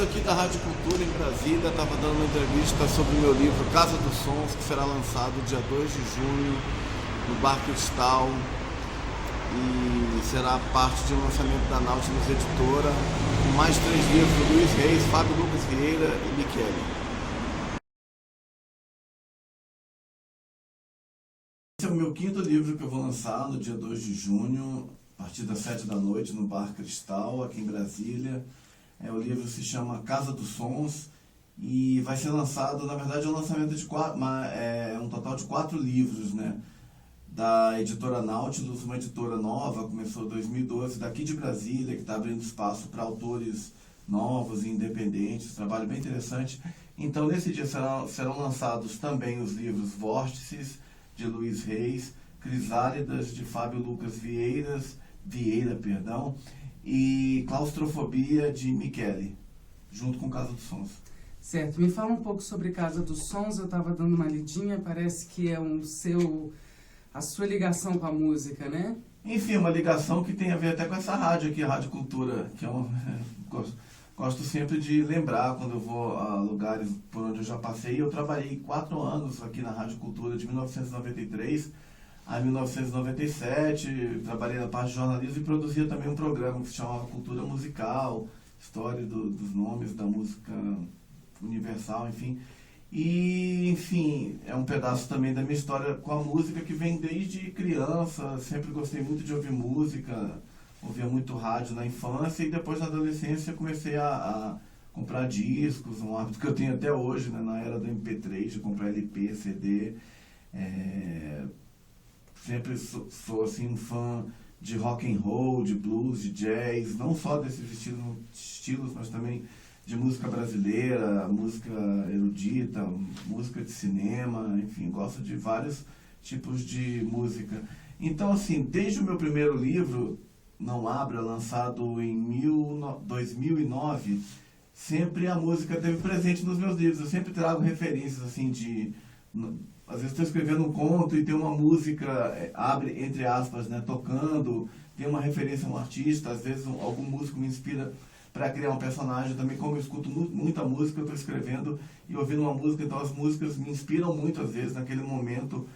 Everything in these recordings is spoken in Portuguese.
Falando aqui da Rádio Cultura em Brasília, estava dando uma entrevista sobre o meu livro Casa dos Sons, que será lançado dia 2 de junho no Bar Cristal e será parte de um lançamento da Nautilus Editora, com mais 3 livros do Luiz Reis, Fábio Lucas Vieira e Michele. Esse é o meu 5º livro que eu vou lançar no dia 2 de junho, a partir das 7 da noite, no Bar Cristal, aqui em Brasília. O livro se chama Casa dos Sons e vai ser lançado, na verdade, é um lançamento de um total de 4 livros, né? Da editora Nautilus, uma editora nova, começou em 2012, daqui de Brasília, que está abrindo espaço para autores novos e independentes, trabalho bem interessante. Então, nesse dia serão lançados também os livros Vórtices, de Luiz Reis, Crisálidas, de Fábio Lucas Vieira, e Claustrofobia, de Michele, junto com Casa dos Sons. Certo, me fala um pouco sobre Casa dos Sons. Eu estava dando uma lidinha, parece que é a sua ligação com a música, né? Enfim, uma ligação que tem a ver até com essa rádio aqui, a Rádio Cultura, que gosto sempre de lembrar quando eu vou a lugares por onde eu já passei. Eu trabalhei 4 anos aqui na Rádio Cultura, de 1993 a 1997, trabalhei na parte de jornalismo e produzia também um programa que se chamava Cultura Musical, história dos nomes da música universal, enfim. E, enfim, é um pedaço também da minha história com a música que vem desde criança. Sempre gostei muito de ouvir música, ouvia muito rádio na infância e depois na adolescência comecei a comprar discos, um hábito que eu tenho até hoje, né, na era do MP3, de comprar LP, CD. Sempre sou assim, um fã de rock and roll, de blues, de jazz, não só desses estilos, mas também de música brasileira, música erudita, música de cinema, enfim, gosto de vários tipos de música. Então, assim, desde o meu primeiro livro, Não Abra, lançado em 2009, sempre a música esteve presente nos meus livros. Eu sempre trago referências, assim, às vezes estou escrevendo um conto e tem uma música, abre entre aspas, né, tocando, tem uma referência a um artista, às vezes algum músico me inspira para criar um personagem. Também, como eu escuto muita música, eu estou escrevendo e ouvindo uma música, então as músicas me inspiram muito, às vezes, naquele momento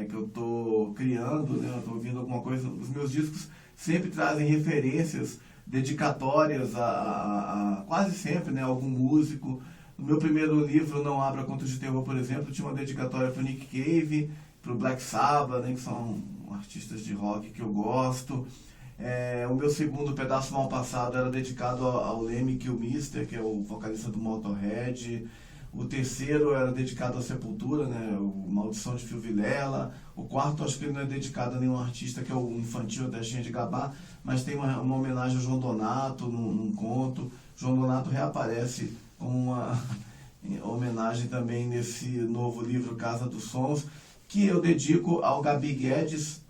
que eu estou criando, né, eu estou ouvindo alguma coisa. Os meus discos sempre trazem referências dedicatórias a quase sempre, né, algum músico. No meu primeiro livro, Não Abra Contos de Terror, por exemplo, tinha uma dedicatória para o Nick Cave, para o Black Sabbath, né, que são artistas de rock que eu gosto. O meu segundo, Pedaço Mal Passado, era dedicado ao Lemmy Kilmister, que é o vocalista do Motorhead. O terceiro era dedicado à Sepultura, né, o Maldição de Phil Vilela. O quarto, acho que ele não é dedicado a nenhum artista, que é o Infantil da Xinha de Gabá, mas tem uma homenagem ao João Donato num conto. João Donato reaparece como uma homenagem também nesse novo livro Casa dos Sons, que eu dedico ao Gabi Guedes,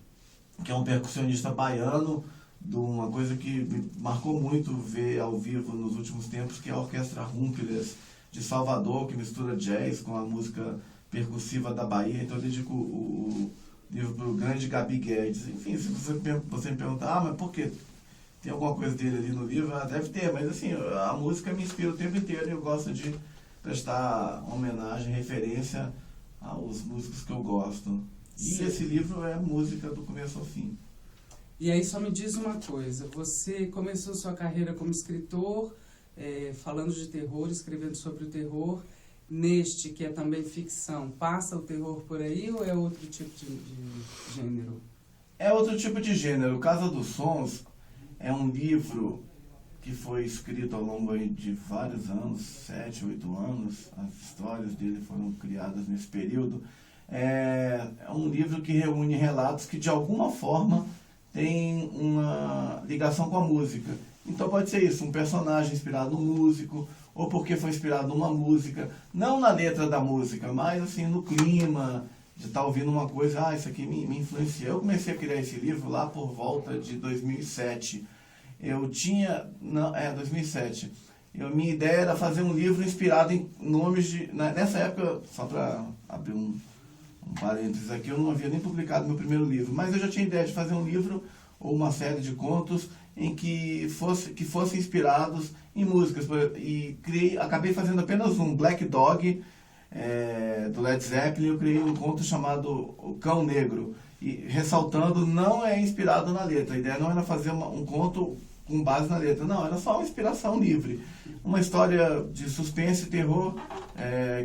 que é um percussionista baiano, de uma coisa que me marcou muito ver ao vivo nos últimos tempos, que é a Orquestra Rumpelers de Salvador, que mistura jazz com a música percussiva da Bahia. Então eu dedico o livro para o grande Gabi Guedes. Enfim, se você me perguntar, mas por quê? Tem alguma coisa dele ali no livro? Deve ter, mas assim, a música me inspira o tempo inteiro e eu gosto de prestar homenagem, referência aos músicos que eu gosto. E esse livro é música do começo ao fim. E aí só me diz uma coisa, você começou sua carreira como escritor, falando de terror, escrevendo sobre o terror. Neste, que é também ficção, passa o terror por aí ou é outro tipo de gênero? É outro tipo de gênero. Casa dos Sons é um livro que foi escrito ao longo de vários anos, 7, 8 anos. As histórias dele foram criadas nesse período. É um livro que reúne relatos que, de alguma forma, tem uma ligação com a música. Então pode ser isso, um personagem inspirado num músico, ou porque foi inspirado numa música, não na letra da música, mas assim, no clima, de estar ouvindo uma coisa, isso aqui me influenciou. Eu comecei a criar esse livro lá por volta de 2007. 2007. Minha ideia era fazer um livro inspirado em nomes de... Nessa época, só para abrir um parênteses aqui, eu não havia nem publicado meu primeiro livro, mas eu já tinha ideia de fazer um livro ou uma série de contos em que fossem inspirados em músicas. E acabei fazendo apenas um, Black Dog, do Led Zeppelin. Eu criei um conto chamado O Cão Negro, e ressaltando, não é inspirado na letra. A ideia não era fazer um conto com base na letra, não, era só uma inspiração livre. Uma história de suspense e terror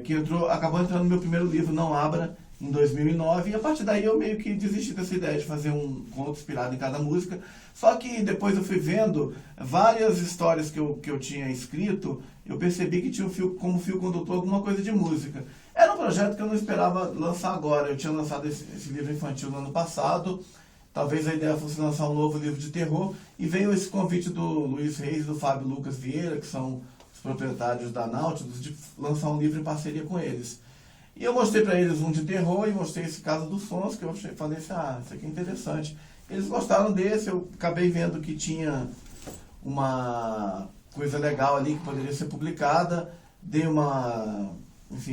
que acabou entrando no meu primeiro livro, Não Abra, em 2009, e a partir daí eu meio que desisti dessa ideia de fazer um conto inspirado em cada música. Só que depois eu fui vendo várias histórias que eu tinha escrito, eu percebi que tinha como fio condutor alguma coisa de música. Era um projeto que eu não esperava lançar agora. Eu tinha lançado esse livro infantil no ano passado, talvez a ideia fosse lançar um novo livro de terror, e veio esse convite do Luiz Reis e do Fábio Lucas Vieira, que são os proprietários da Nautilus, de lançar um livro em parceria com eles. E eu mostrei para eles um de terror e mostrei esse caso dos sons, que eu falei assim, isso aqui é interessante. Eles gostaram desse, eu acabei vendo que tinha uma coisa legal ali que poderia ser publicada, dei uma,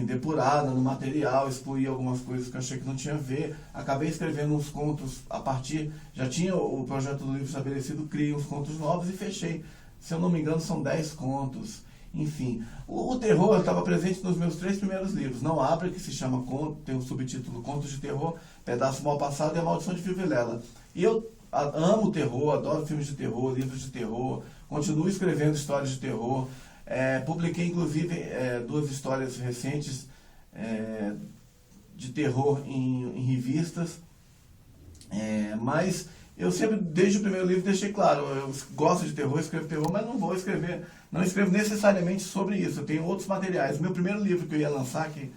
depurada no material, excluí algumas coisas que eu achei que não tinha a ver, acabei escrevendo uns contos já tinha o projeto do livro estabelecido, criei uns contos novos e fechei. Se eu não me engano, são 10 contos. Enfim, o terror estava presente nos meus 3 primeiros livros. Não Abra, que se chama Conto, tem o subtítulo Contos de Terror, Pedaço Mal Passado e A Maldição de Fio Vilela. E eu amo terror, adoro filmes de terror, livros de terror, continuo escrevendo histórias de terror. Publiquei, inclusive, 2 histórias recentes de terror em revistas. Mas eu sempre, desde o primeiro livro, deixei claro, eu gosto de terror, escrevo terror, mas não escrevo necessariamente sobre isso. Eu tenho outros materiais. O meu primeiro livro que eu ia lançar, que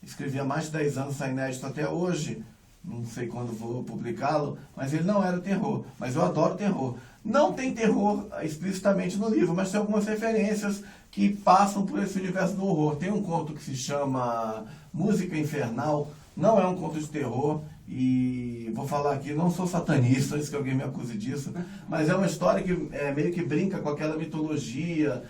escrevi há mais de 10 anos, está inédito até hoje, não sei quando vou publicá-lo, mas ele não era terror. Mas eu adoro terror. Não tem terror explicitamente no livro, mas tem algumas referências que passam por esse universo do horror. Tem um conto que se chama Música Infernal, não é um conto de terror, e vou falar aqui, não sou satanista, antes que alguém me acuse disso, mas é uma história que meio que brinca com aquela mitologia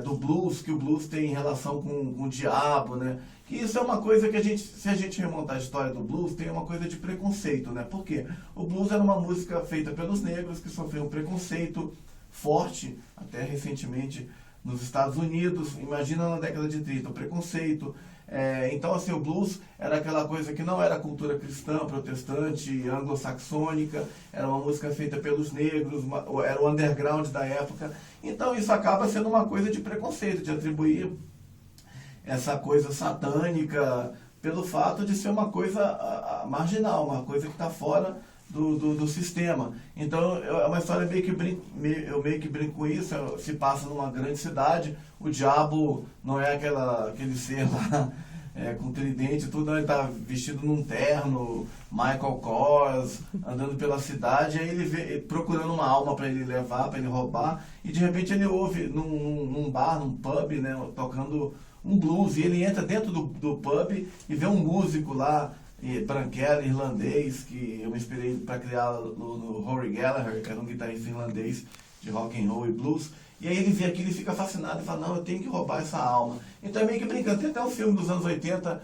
do blues, que o blues tem em relação com o diabo, né? Que isso é uma coisa que se a gente remontar a história do blues, tem uma coisa de preconceito, né? Por quê? O blues era uma música feita pelos negros que sofreu um preconceito forte, até recentemente nos Estados Unidos, imagina na década de 30, o preconceito. Então, assim, o blues era aquela coisa que não era cultura cristã, protestante, anglo-saxônica, era uma música feita pelos negros, era o underground da época. Então, isso acaba sendo uma coisa de preconceito, de atribuir essa coisa satânica pelo fato de ser uma coisa marginal, uma coisa que está fora do sistema. Então, é uma história eu meio que brinco com isso, se passa numa grande cidade, o diabo não é aquele ser lá com tridente e tudo, não, ele está vestido num terno, Michael Kors, andando pela cidade, aí ele procurando uma alma para ele levar, para ele roubar, e de repente ele ouve num bar, num pub, né, tocando um blues, e ele entra dentro do pub e vê um músico lá, branquelo, irlandês, que eu me inspirei para criar no Rory Gallagher, que era um guitarrista irlandês de rock and roll e blues. E aí ele vê aquilo e fica fascinado e fala, não, eu tenho que roubar essa alma. Então é meio que brincando. Tem até um filme dos anos 80,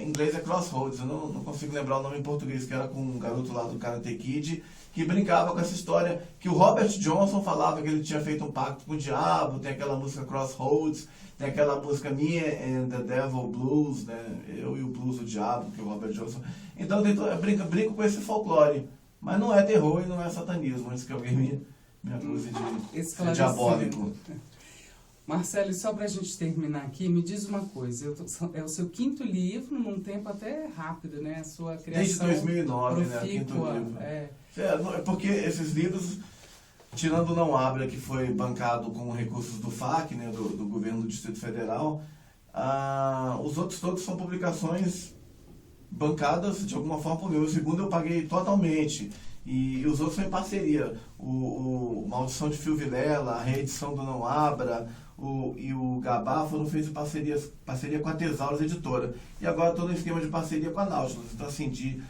em inglês é Crossroads, eu não consigo lembrar o nome em português, que era com um garoto lá do Karate Kid, que brincava com essa história, que o Robert Johnson falava que ele tinha feito um pacto com o diabo, tem aquela música Crossroads, tem aquela música Me and the Devil Blues, né? Eu e o Blues do Diabo, que é o Robert Johnson. Então brinco com esse folclore. Mas não é terror e não é satanismo, antes que alguém me acuse de diabólico. Marcelo, e só para a gente terminar aqui, me diz uma coisa. É o seu 5º livro, num tempo até rápido, né? A sua criação. Desde 2009, né? 5º livro. É porque esses livros, tirando o Não Abra, que foi bancado com recursos do FAC, né, do governo do Distrito Federal, os outros todos são publicações bancadas de alguma forma por mim. O segundo eu paguei totalmente, e os outros são em parceria. O Maldição de Fio Vilela, a reedição do Não Abra, e o Gabá foram feitos em parceria com a Tesauros Editora. E agora estou no esquema de parceria com a Nautilus. Então, assim, de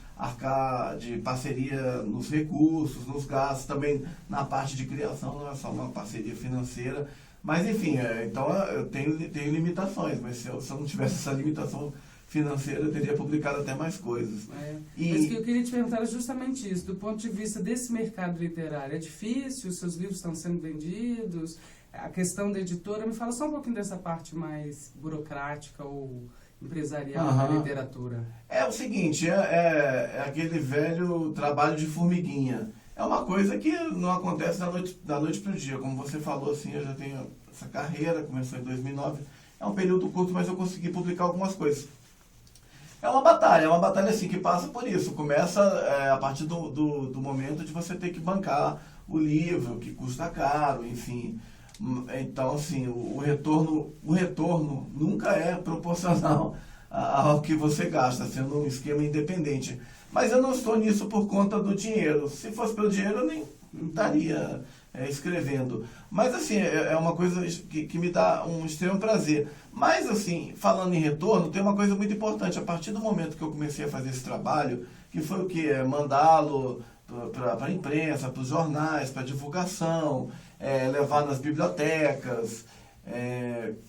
parceria nos recursos, nos gastos, também na parte de criação, não é só uma parceria financeira. Mas, enfim, então eu tenho limitações, mas se eu não tivesse essa limitação financeira, eu teria publicado até mais coisas. Mas o que eu queria te perguntar era justamente isso, do ponto de vista desse mercado literário. É difícil? Os seus livros estão sendo vendidos? A questão da editora, me fala só um pouquinho dessa parte mais burocrática ou empresarial da literatura. É o seguinte, é aquele velho trabalho de formiguinha. É uma coisa que não acontece da noite para o dia. Como você falou, assim, eu já tenho essa carreira, começou em 2009. É um período curto, mas eu consegui publicar algumas coisas. É uma batalha assim, que passa por isso. Começa a partir do momento de você ter que bancar o livro, que custa caro, enfim. Então, assim, o retorno nunca é proporcional ao que você gasta, sendo um esquema independente. Mas eu não estou nisso por conta do dinheiro. Se fosse pelo dinheiro, eu nem estaria escrevendo. Mas, assim, é uma coisa que me dá um extremo prazer. Mas, assim, falando em retorno, tem uma coisa muito importante. A partir do momento que eu comecei a fazer esse trabalho, que foi o quê? Mandá-lo para a imprensa, para os jornais, para divulgação, levar nas bibliotecas,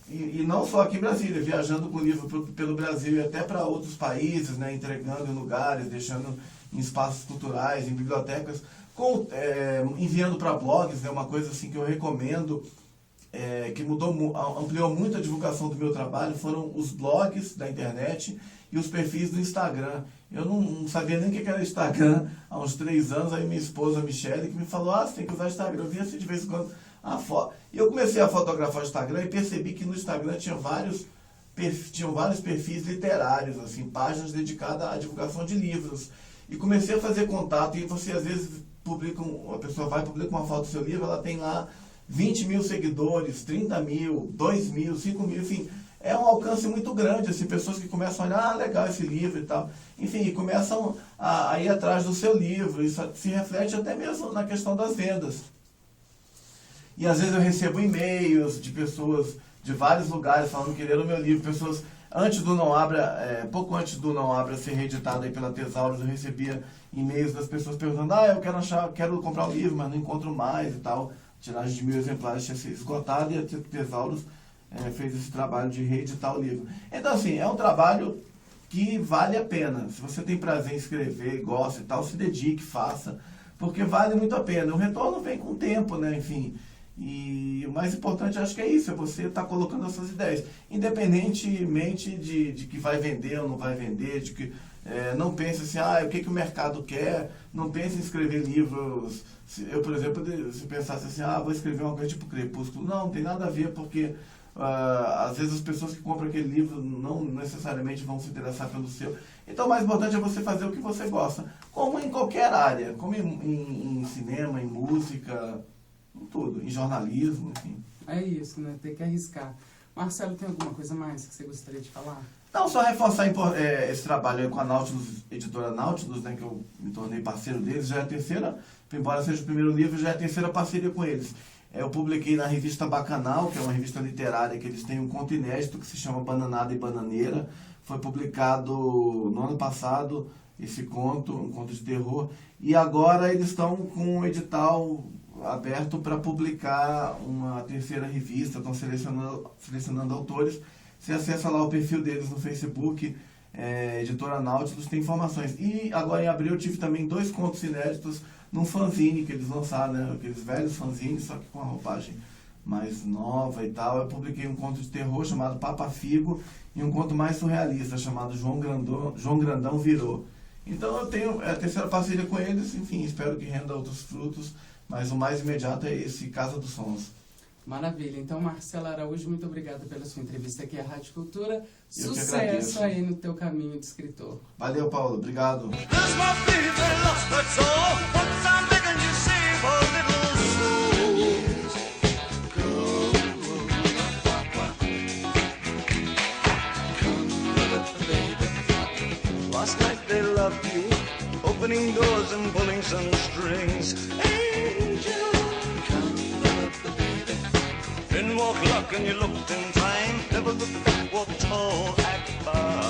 e não só aqui em Brasília, viajando com o livro pelo Brasil e até para outros países, né, entregando em lugares, deixando em espaços culturais, em bibliotecas, enviando para blogs, né, uma coisa assim que eu recomendo, que ampliou muito a divulgação do meu trabalho, foram os blogs da internet e os perfis do Instagram. Eu não sabia nem o que era Instagram há uns 3 anos, aí minha esposa Michele que me falou, você tem que usar Instagram. Eu via assim de vez em quando a foto. E eu comecei a fotografar o Instagram e percebi que no Instagram tinham vários perfis literários, assim, páginas dedicadas à divulgação de livros. E comecei a fazer contato, e você às vezes a pessoa vai publicar uma foto do seu livro, ela tem lá 20 mil seguidores, 30 mil, 2 mil, 5 mil, enfim. É um alcance muito grande, assim, pessoas que começam a olhar, legal esse livro e tal. Enfim, e começam a ir atrás do seu livro. Isso se reflete até mesmo na questão das vendas. E às vezes eu recebo e-mails de pessoas de vários lugares falando que leram o meu livro. Pessoas, pouco antes do Não Abra ser reeditado aí pela Tesauros, eu recebia e-mails das pessoas perguntando, eu quero comprar o livro, mas não encontro mais e tal. A tiragem de 1000 exemplares tinha sido esgotada e a Tesauros fez esse trabalho de reeditar o livro. Então, assim, é um trabalho que vale a pena. Se você tem prazer em escrever, gosta e tal, se dedique, faça, porque vale muito a pena. O retorno vem com o tempo, né? Enfim, e o mais importante, acho que é isso, é você estar colocando as suas ideias, independentemente de que vai vender ou não vai vender, de que não pense assim, o que o mercado quer, não pense em escrever livros. Eu, por exemplo, se pensasse assim, vou escrever uma coisa tipo Crepúsculo, não tem nada a ver, porque às vezes as pessoas que compram aquele livro não necessariamente vão se interessar pelo seu. Então o mais importante é você fazer o que você gosta, como em qualquer área, como em cinema, em música, em tudo, em jornalismo, enfim. É isso, né? Tem que arriscar. Marcelo, tem alguma coisa mais que você gostaria de falar? Não, só reforçar esse trabalho aí com a Nautilus, editora Nautilus, né, que eu me tornei parceiro deles, já é a terceira, embora seja o primeiro livro, já é a terceira parceria com eles. Eu publiquei na revista Bacanal, que é uma revista literária, que eles têm um conto inédito que se chama Bananada e Bananeira. Foi publicado no ano passado, esse conto, um conto de terror. E agora eles estão com um edital aberto para publicar uma terceira revista, estão selecionando autores. Você acessa lá o perfil deles no Facebook, Editora Nautilus, tem informações. E agora em abril eu tive também 2 contos inéditos num fanzine que eles lançaram, né? Aqueles velhos fanzines, só que com a roupagem mais nova e tal. Eu publiquei um conto de terror chamado Papa Figo e um conto mais surrealista chamado João Grandão Virou. Então eu tenho a terceira parceria com eles, enfim, espero que renda outros frutos, mas o mais imediato é esse Casa dos Sons. Maravilha. Então, Marcelo Araújo, muito obrigada pela sua entrevista aqui à Rádio Cultura. Eu Sucesso aí no teu caminho de escritor. Valeu, Paulo. Obrigado. Last night they loved you, opening doors and pulling some strings. Angel, come love the baby. Then walk luck and you looked in time. Never looked back, walk tall, act far.